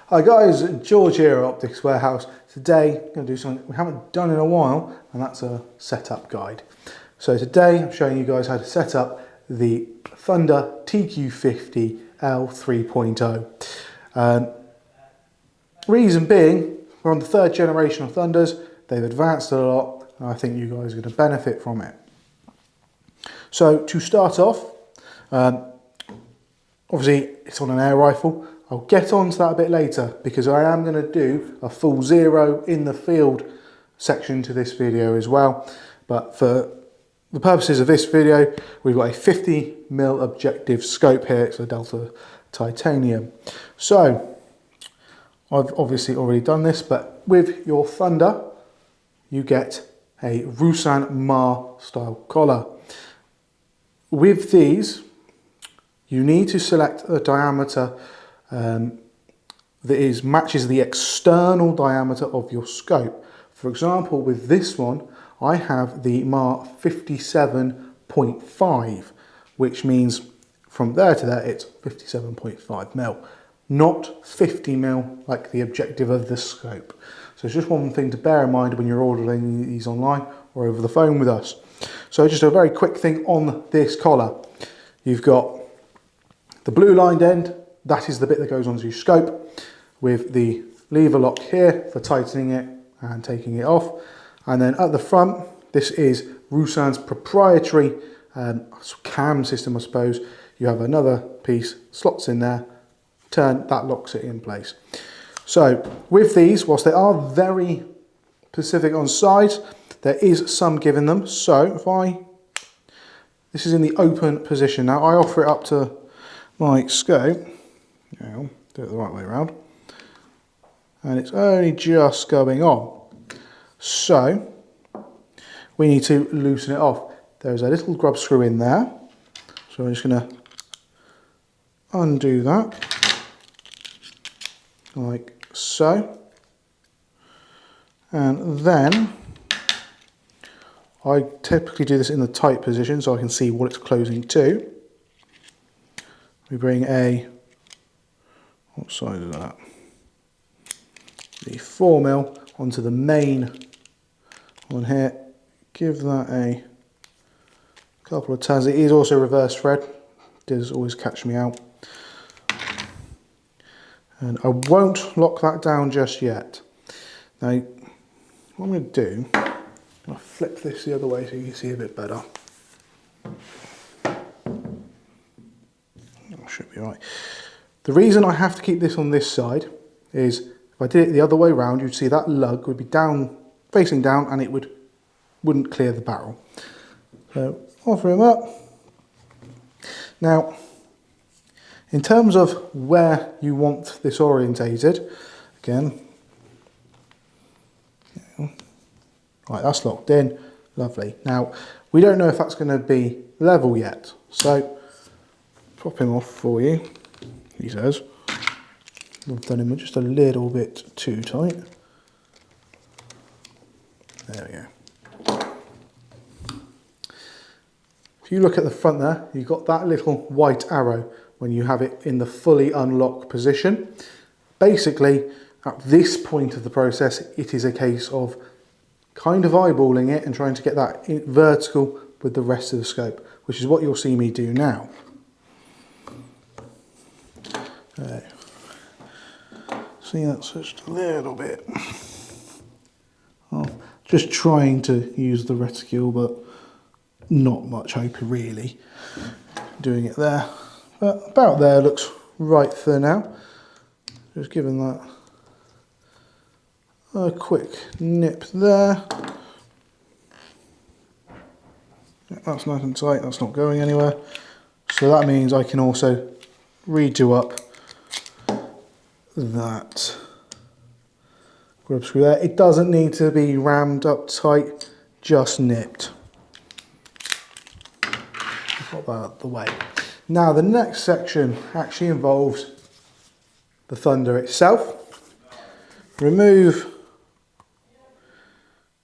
Hi guys, George here at Optics Warehouse. Today I'm going to do something we haven't done in a while, and that's a setup guide. So today I'm showing you guys how to set up the Thunder TQ50CL 3.0. Reason being, we're on the third generation of Thunders. They've advanced a lot, and I think you guys are going to benefit from it. So to start off, obviously it's on an air rifle. I'll get onto that a bit later because I am going to do a full zero in the field section to this video as well. But for the purposes of this video, we've got a 50mm objective scope here. It's a Delta titanium. So I've obviously already done this, but with your Thunder, you get a Rusan Mar style collar. With these, you need to select a diameter that matches the external diameter of your scope. For example, with this one, I have the Mar 57.5, which means from there to there, it's 57.5mm, not 50mm like the objective of the scope. So it's just one thing to bear in mind when you're ordering these online or over the phone with us. So just a very quick thing on this collar. You've got the blue lined end. That is the bit that goes onto your scope, with the lever lock here for tightening it and taking it off. And then at the front, this is Rusan's proprietary cam system, I suppose. You have another piece, slots in there, turn, that locks it in place. So with these, whilst they are very specific on size, there is some give in them. So if this is in the open position. Now I offer it up to my scope. Now, do it the right way around. And it's only just going on. So we need to loosen it off. There's a little grub screw in there. So I'm just going to undo that. Like so. And then I typically do this in the tight position so I can see what it's closing to. We bring what size is that? The 4mm onto the main one here. Give that a couple of turns. It is also reverse thread. Does always catch me out. And I won't lock that down just yet. Now, what I'm going to do, I'll flip this the other way so you can see a bit better. That should be right. The reason I have to keep this on this side is if I did it the other way around, you'd see that lug would be down, facing down, and it wouldn't clear the barrel. So offer him up. Now, in terms of where you want this orientated, again, right, that's locked in, lovely. Now, we don't know if that's going to be level yet, so pop him off for you. He says, I've done him just a little bit too tight. There we go. If you look at the front there, you've got that little white arrow when you have it in the fully unlocked position. Basically, at this point of the process, it is a case of kind of eyeballing it and trying to get that vertical with the rest of the scope, which is what you'll see me do now. See, that's just a little bit. Oh, just trying to use the reticule, but not much hope really doing it there. But about there looks right for now. Just giving that a quick nip there. That's nice and tight, that's not going anywhere. So that means I can also redo up that grub screw there. It doesn't need to be rammed up tight, just nipped. Put that out of the way. Now the next section actually involves the Thunder itself. Remove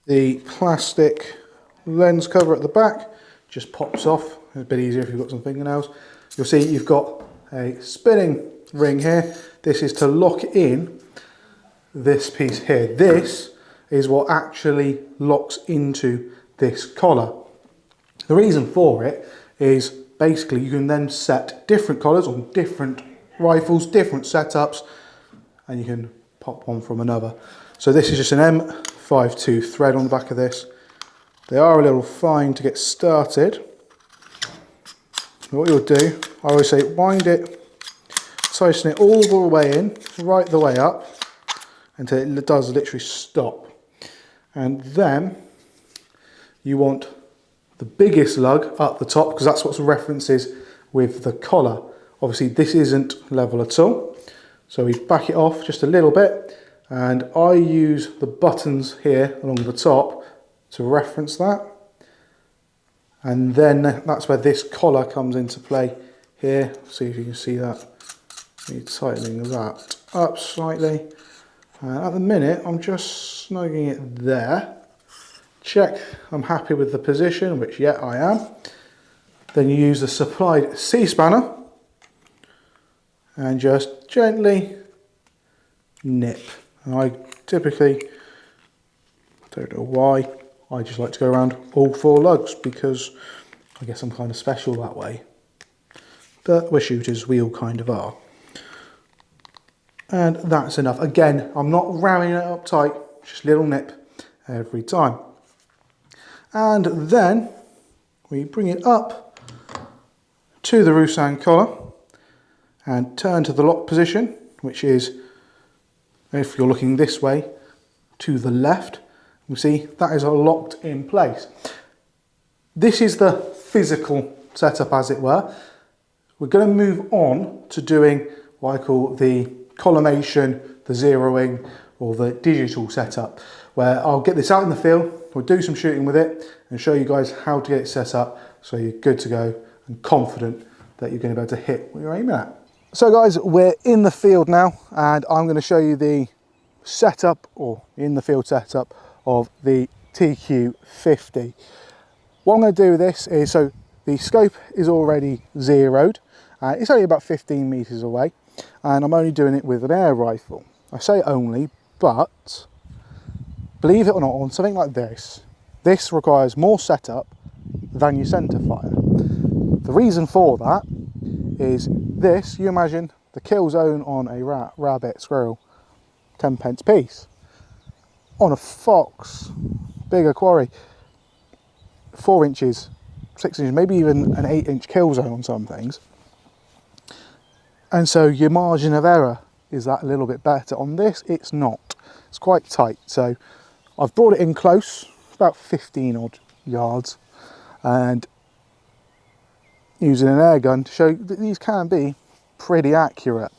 the plastic lens cover at the back, just pops off. It's a bit easier if you've got some fingernails. You'll see you've got a spinning ring here. This is to lock in this piece here. This is what actually locks into this collar. The reason for it is basically you can then set different collars on different rifles, different setups, and you can pop one from another. So this is just an M52 thread on the back of this. They are a little fine to get started. What you'll do, I always say wind it, tighten it all the way in, right the way up, until it does literally stop. And then you want the biggest lug up the top, because that's what the reference is with the collar. Obviously this isn't level at all, so we back it off just a little bit, and I use the buttons here along the top to reference that. And then that's where this collar comes into play here. See if you can see that. You're tightening that up slightly. And at the minute, I'm just snugging it there. Check I'm happy with the position, which yeah, I am. Then you use the supplied C-spanner and just gently nip. And I typically, don't know why, I just like to go around all 4 lugs because I guess I'm kind of special that way. But we're shooters, we all kind of are. And that's enough. Again, I'm not ramming it up tight, just little nip every time. And then we bring it up to the Rusang collar and turn to the lock position, which is, if you're looking this way, to the left. You see that is locked in place. This is the physical setup, as it were. We're going to move on to doing what I call the collimation, the zeroing, or the digital setup, where I'll get this out in the field, we'll do some shooting with it and show you guys how to get it set up so you're good to go and confident that you're going to be able to hit what you're aiming at. So guys, we're in the field now and I'm going to show you the setup, or in the field setup, of the TQ50. What I'm going to do with this is, so the scope is already zeroed, it's only about 15 meters away, and I'm only doing it with an air rifle. I say only, but believe it or not, on something like this, this requires more setup than your centre fire. The reason for that is this, you imagine the kill zone on a rat, rabbit, squirrel, 10 pence piece. On a fox, bigger quarry, 4 inches, 6 inches, maybe even an 8-inch kill zone on some things. And so your margin of error is that a little bit better. On this, it's not. It's quite tight. So I've brought it in close, about 15 odd yards, and using an air gun to show that these can be pretty accurate.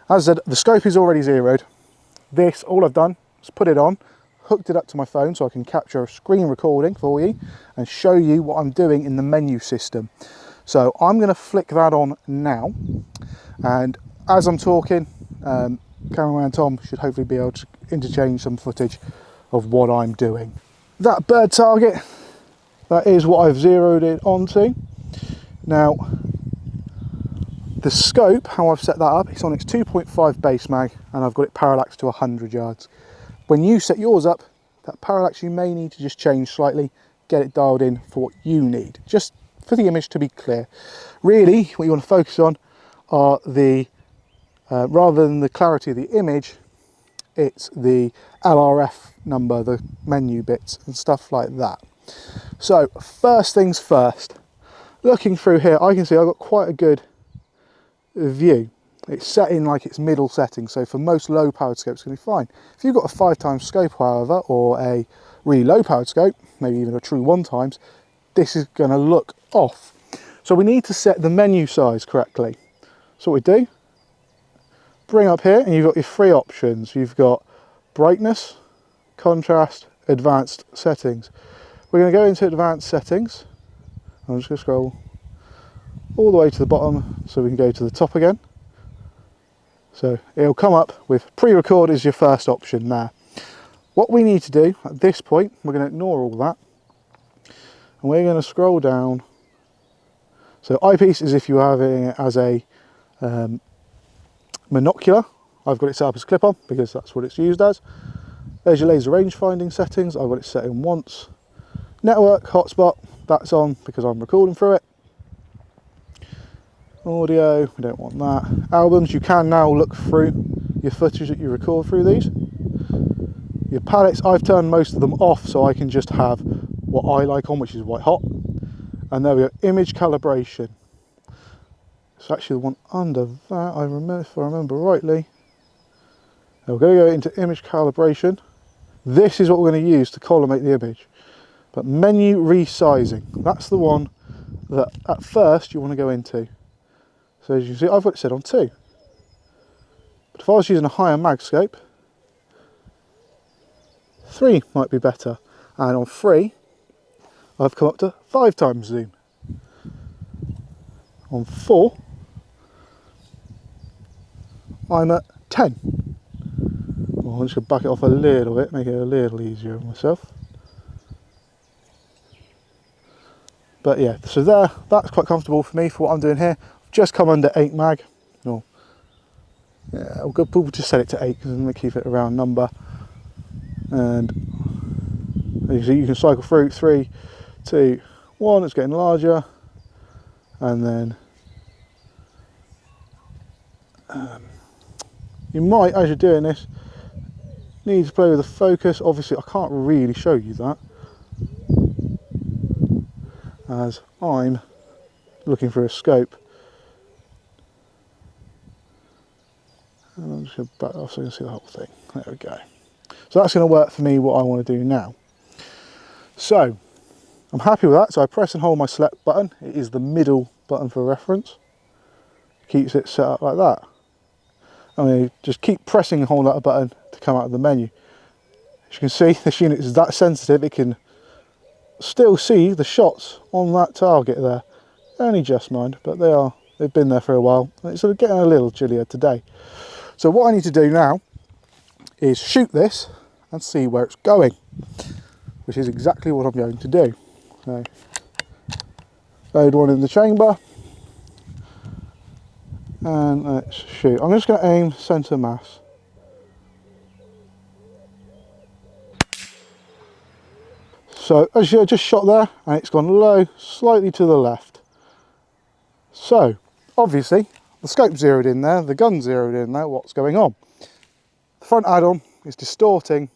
As I said, the scope is already zeroed. This, all I've done is put it on, hooked it up to my phone so I can capture a screen recording for you and show you what I'm doing in the menu system. So I'm going to flick that on now, and as I'm talking, cameraman Tom should hopefully be able to interchange some footage of what I'm doing. That bird target, that is what I've zeroed it onto. Now, the scope, how I've set that up, it's on its 2.5 base mag, and I've got it parallax to 100 yards. When you set yours up, that parallax you may need to just change slightly, get it dialed in for what you need, just for the image to be clear. Really, what you want to focus on are the, rather than the clarity of the image, it's the LRF number, the menu bits and stuff like that. So first things first, looking through here, I can see I've got quite a good view. It's set in like its middle setting, so for most low powered scopes it's going to be fine. If you've got a 5x scope, however, or a really low powered scope, maybe even a true 1x, this is going to look off. So we need to set the menu size correctly. So what we do, bring up here and you've got your 3 options. You've got brightness, contrast, advanced settings. We're going to go into advanced settings. I'm just going to scroll all the way to the bottom so we can go to the top again. So it'll come up with pre-record is your first option there. What we need to do at this point, we're going to ignore all that, and we're going to scroll down. So eyepiece is if you're having it as a Monocular, I've got it set up as clip-on because that's what it's used as. There's your laser range finding settings, I've got it set in once. Network, hotspot, that's on because I'm recording through it. Audio, we don't want that. Albums, you can now look through your footage that you record through these. Your palettes, I've turned most of them off so I can just have what I like on, which is white hot. And there we go, image calibration. It's actually the one under that, I remember, if I remember rightly. Now we're going to go into image calibration. This is what we're going to use to collimate the image. But menu resizing, that's the one that at first you want to go into. So as you can see, I've got it set on 2. But if I was using a higher mag scope, 3 might be better. And on 3, I've come up to 5 times zoom. On 4, I'm at 10. Well, I'm just going to back it off a little bit, make it a little easier on myself. But yeah, so there, that's quite comfortable for me for what I'm doing here. I've just come under 8 mag. Oh, yeah, we'll just set it to 8 because I'm going to keep it a round number. And as you see, you can cycle through 3, 2, 1, it's getting larger. And then you might, as you're doing this, need to play with the focus. Obviously, I can't really show you that as I'm looking for a scope. And I'm just going to back off so you can see the whole thing. There we go. So that's going to work for me what I want to do now. So I'm happy with that. So I press and hold my select button. It is the middle button for reference. Keeps it set up like that. I'm going to just keep pressing and hold that button to come out of the menu. As you can see, this unit is that sensitive, it can still see the shots on that target there. Only just, mind, but they've been there for a while. It's sort of getting a little chillier today. So what I need to do now is shoot this and see where it's going, which is exactly what I'm going to do. So, load one in the chamber, and let's shoot. I'm just going to aim centre mass. So as you just shot there, and it's gone low, slightly to the left. So obviously the scope zeroed in there, the gun zeroed in there. What's going on? The front add-on is distorting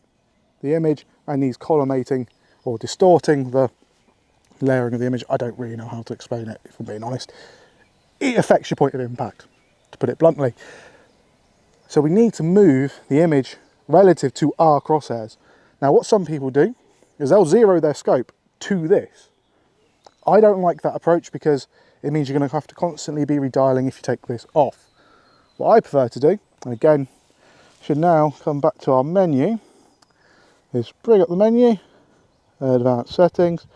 the image and needs collimating or distorting the layering of the image. I don't really know how to explain it, if I'm being honest. It affects your point of impact, to put it bluntly. So we need to move the image relative to our crosshairs. Now what some people do is they'll zero their scope to this. I don't like that approach because it means you're going to have to constantly be redialing if you take this off. What I prefer to do, and again, should now come back to our menu, is bring up the menu, advanced settings,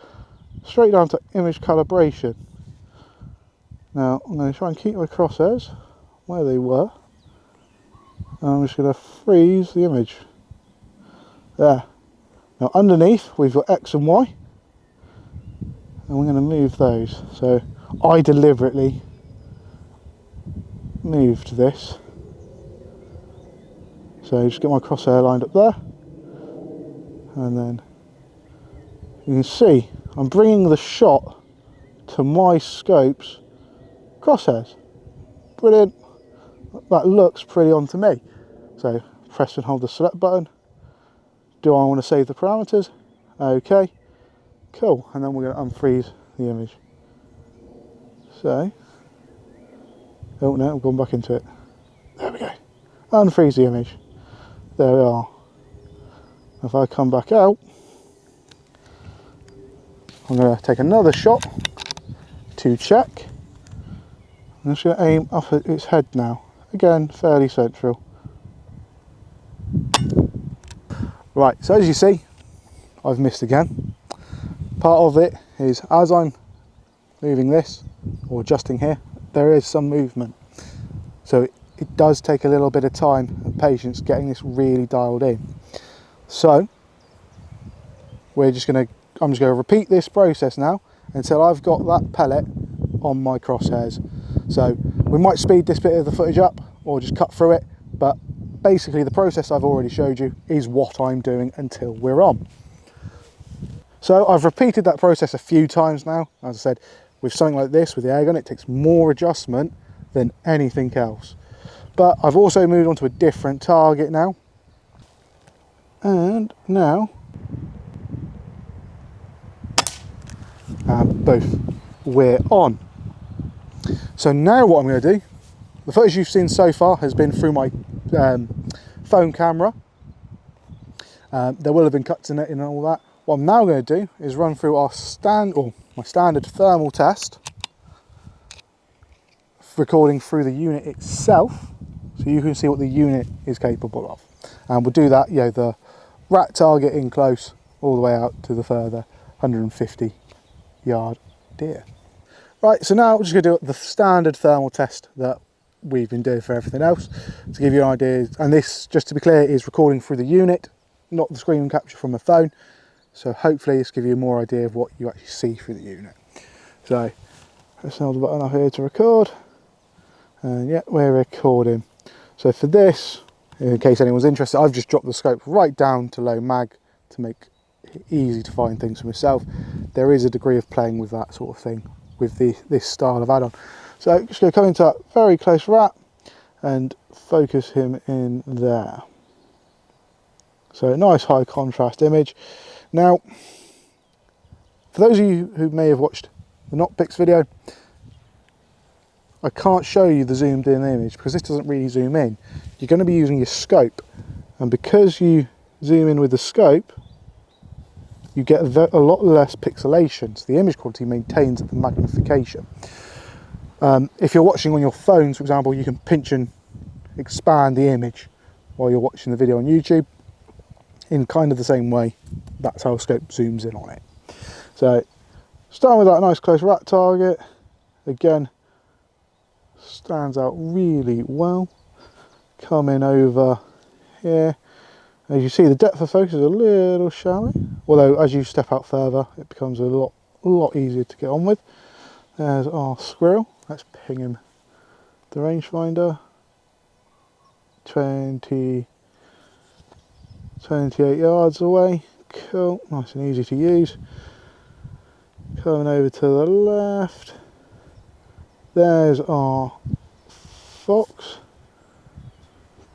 straight down to image calibration. Now I'm going to try and keep my crosshairs where they were, and I'm just going to freeze the image. There. Now underneath we've got X and Y, and we're going to move those. So I deliberately moved this. So just get my crosshair lined up there, and then you can see I'm bringing the shot to my scope's crosshairs. Brilliant. That looks pretty on to me. So press and hold the select button. Do I want to save the parameters? Okay, cool. And then we're going to unfreeze the image. So, oh no, I've gone back into it. There we go. Unfreeze the image. There we are. If I come back out, I'm going to take another shot to check. I'm just going to aim up at its head now. Again, fairly central. Right, so as you see, I've missed again. Part of it is as I'm moving this, or adjusting here, there is some movement. So it does take a little bit of time and patience getting this really dialed in. So I'm just going to repeat this process now until I've got that pellet on my crosshairs. So we might speed this bit of the footage up, or just cut through it, but basically the process I've already showed you is what I'm doing until we're on. So I've repeated that process a few times now. As I said, with something like this, with the air gun, it takes more adjustment than anything else. But I've also moved on to a different target now. And now, both, we're on. So now what I'm going to do, the footage you've seen so far has been through my phone camera. There will have been cuts in it and all that. What I'm now going to do is run through my standard thermal test, recording through the unit itself, so you can see what the unit is capable of. And we'll do that, the rat target in close, all the way out to the further 150 yard deer. Right, so now we're just going to do the standard thermal test that we've been doing for everything else, to give you an idea. And this, just to be clear, is recording through the unit, not the screen capture from a phone. So hopefully this gives you more idea of what you actually see through the unit. So let's hold the button up here to record. And yeah, we're recording. So for this, in case anyone's interested, I've just dropped the scope right down to low mag to make it easy to find things for myself. There is a degree of playing with that sort of thing with this style of add-on. So I'm just going to come into that very close rat and focus him in there. So a nice high contrast image. Now, for those of you who may have watched the Notpix video, I can't show you the zoomed in image because this doesn't really zoom in. You're going to be using your scope, and because you zoom in with the scope, you get a lot less pixelation, so the image quality maintains the magnification. If you're watching on your phones, for example, you can pinch and expand the image while you're watching the video on YouTube in kind of the same way. That's how scope zooms in on it. So starting with that nice close rat target, again, stands out really well. Coming over here, as you see, the depth of focus is a little shallow, although as you step out further it becomes a lot easier to get on with. There's our squirrel. Let's ping him the rangefinder. 28 yards away. Cool, nice and easy to use. Coming over to the left, there's our fox.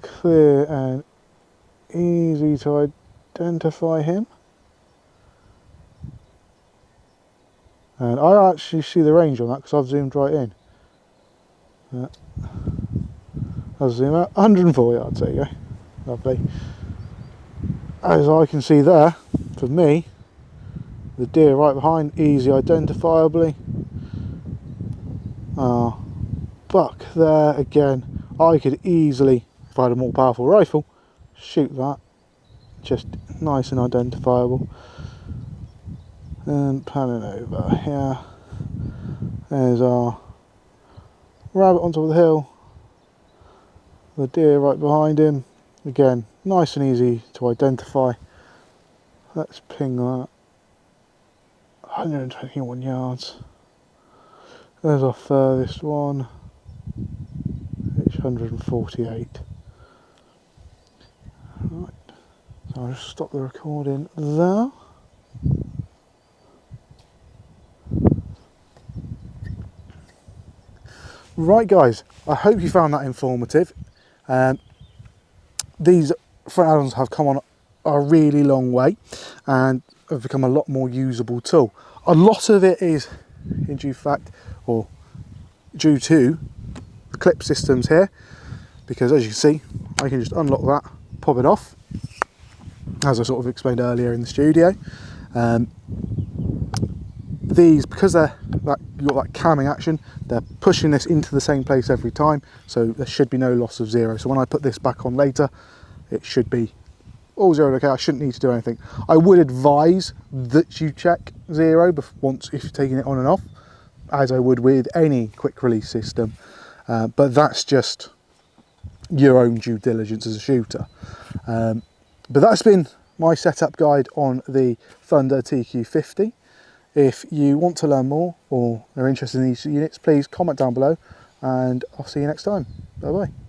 Clear and easy to identify him. And I actually see the range on that because I've zoomed right in. I'll zoom out, 104 yards, there you go. Lovely. As I can see there, for me, the deer right behind, easy identifiably. Buck there, again, I could easily, if I had a more powerful rifle, shoot that. Just nice and identifiable. And panning over here, there's our rabbit on top of the hill, the deer right behind him, again nice and easy to identify. Let's ping that, 121 yards. There's our furthest one, it's 148. Right, so I'll just stop the recording there. Right guys, I hope you found that informative. These front add-ons have come on a really long way and have become a lot more usable tool. A lot of it is in due to the clip systems here, because as you can see, I can just unlock that, pop it off, as I sort of explained earlier in the studio. These, because you've got that camming action, they're pushing this into the same place every time, so there should be no loss of zero. So when I put this back on later, it should be all zero. Okay, I shouldn't need to do anything. I would advise that you check zero once if you're taking it on and off, as I would with any quick release system, but that's just your own due diligence as a shooter. But that's been my setup guide on the Thunder TQ50. If you want to learn more or are interested in these units, please comment down below and I'll see you next time. Bye bye.